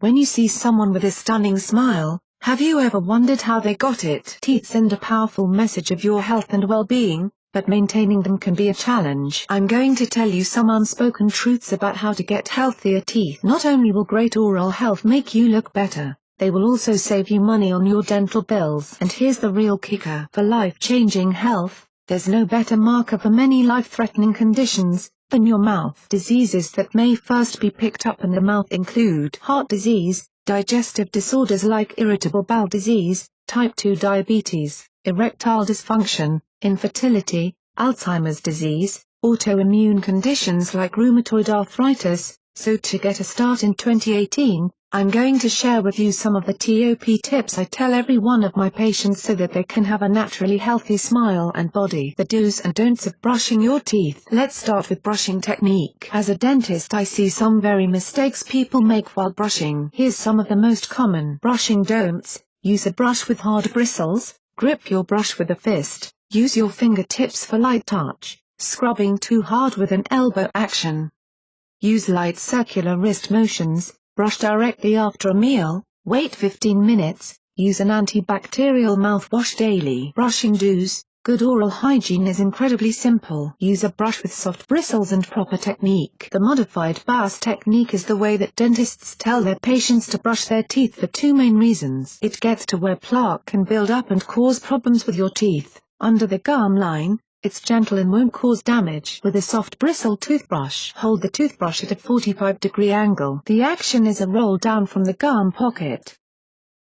When you see someone with a stunning smile, have you ever wondered how they got it? Teeth send a powerful message of your health and well-being, but maintaining them can be a challenge. I'm going to tell you some unspoken truths about how to get healthier teeth. Not only will great oral health make you look better, they will also save you money on your dental bills. And here's the real kicker. For life-changing health, there's no better marker for many life-threatening conditions than your mouth. Diseases that may first be picked up in the mouth include heart disease, digestive disorders like irritable bowel disease, type 2 diabetes, erectile dysfunction, infertility, Alzheimer's disease, autoimmune conditions like rheumatoid arthritis. So to get a start in 2018, I'm going to share with you some of the top tips I tell every one of my patients so that they can have a naturally healthy smile and body. The do's and don'ts of brushing your teeth. Let's start with brushing technique. As a dentist, I see some very mistakes people make while brushing. Here's some of the most common brushing don'ts. Use a brush with hard bristles. Grip your brush with a fist. Use your fingertips for light touch. Scrubbing too hard with an elbow action. Use light circular wrist motions. Brush directly after a meal, wait 15 minutes, use an antibacterial mouthwash daily. Brushing do's. Good oral hygiene is incredibly simple. Use a brush with soft bristles and proper technique. The modified Bass technique is the way that dentists tell their patients to brush their teeth for two main reasons. It gets to where plaque can build up and cause problems with your teeth. Under the gum line, it's gentle and won't cause damage. With a soft bristle toothbrush, hold the toothbrush at a 45-degree angle. The action is a roll down from the gum pocket.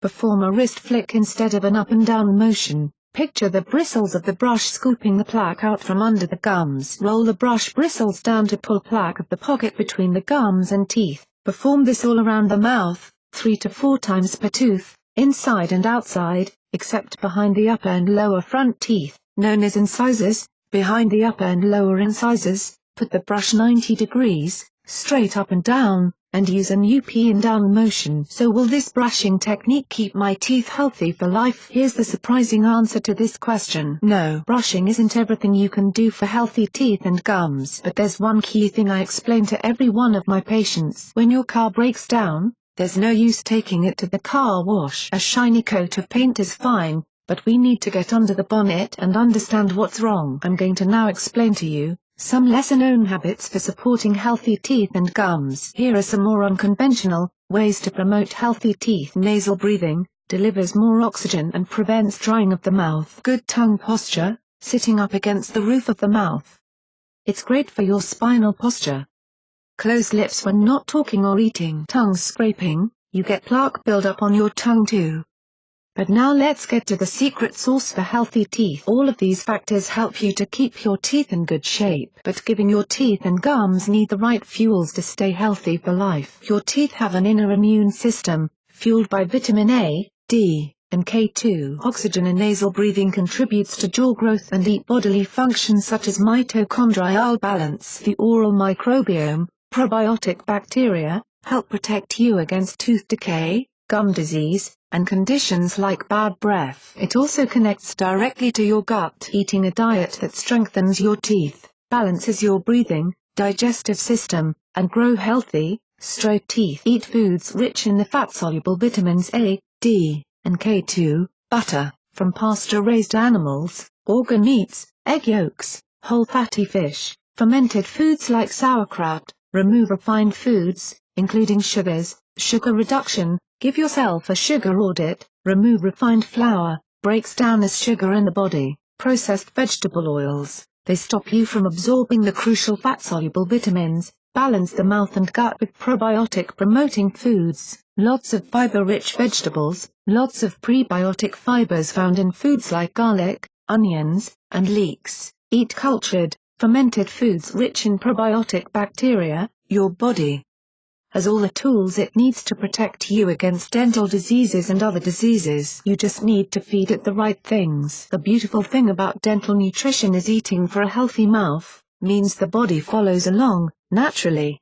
Perform a wrist flick instead of an up and down motion. Picture the bristles of the brush scooping the plaque out from under the gums. Roll the brush bristles down to pull plaque of the pocket between the gums and teeth. Perform this all around the mouth, 3 to 4 times per tooth, inside and outside, except behind the upper and lower front teeth, known as incisors. Behind the upper and lower incisors, put the brush 90 degrees, straight up and down, and use an up and down motion. So will this brushing technique keep my teeth healthy for life? Here's the surprising answer to this question. No, brushing isn't everything you can do for healthy teeth and gums. But there's one key thing I explain to every one of my patients. When your car breaks down, there's no use taking it to the car wash. A shiny coat of paint is fine, but we need to get under the bonnet and understand what's wrong. I'm going to now explain to you some lesser-known habits for supporting healthy teeth and gums. Here are some more unconventional ways to promote healthy teeth. Nasal breathing delivers more oxygen and prevents drying of the mouth. Good tongue posture, sitting up against the roof of the mouth. It's great for your spinal posture. Close lips when not talking or eating. Tongue scraping, you get plaque buildup on your tongue too. But now let's get to the secret sauce for healthy teeth. All of these factors help you to keep your teeth in good shape. But giving your teeth and gums need the right fuels to stay healthy for life. Your teeth have an inner immune system, fueled by vitamin A, D, and K2. Oxygen and nasal breathing contributes to jaw growth and deep bodily functions such as mitochondrial balance. The oral microbiome, probiotic bacteria, help protect you against tooth decay, gum disease, and conditions like bad breath. It also connects directly to your gut. Eating a diet that strengthens your teeth, balances your breathing, digestive system, and grow healthy, straight teeth. Eat foods rich in the fat-soluble vitamins A, D, and K2, butter, from pasture-raised animals, organ meats, egg yolks, whole fatty fish, fermented foods like sauerkraut. Remove refined foods, including sugars. Sugar reduction. Give yourself a sugar audit. Remove refined flour, breaks down as sugar in the body. Processed vegetable oils, they stop you from absorbing the crucial fat-soluble vitamins. Balance the mouth and gut with probiotic-promoting foods. Lots of fiber-rich vegetables, lots of prebiotic fibers found in foods like garlic, onions, and leeks. Eat cultured, fermented foods rich in probiotic bacteria. Your body has all the tools it needs to protect you against dental diseases and other diseases. You just need to feed it the right things. The beautiful thing about dental nutrition is eating for a healthy mouth means the body follows along, naturally.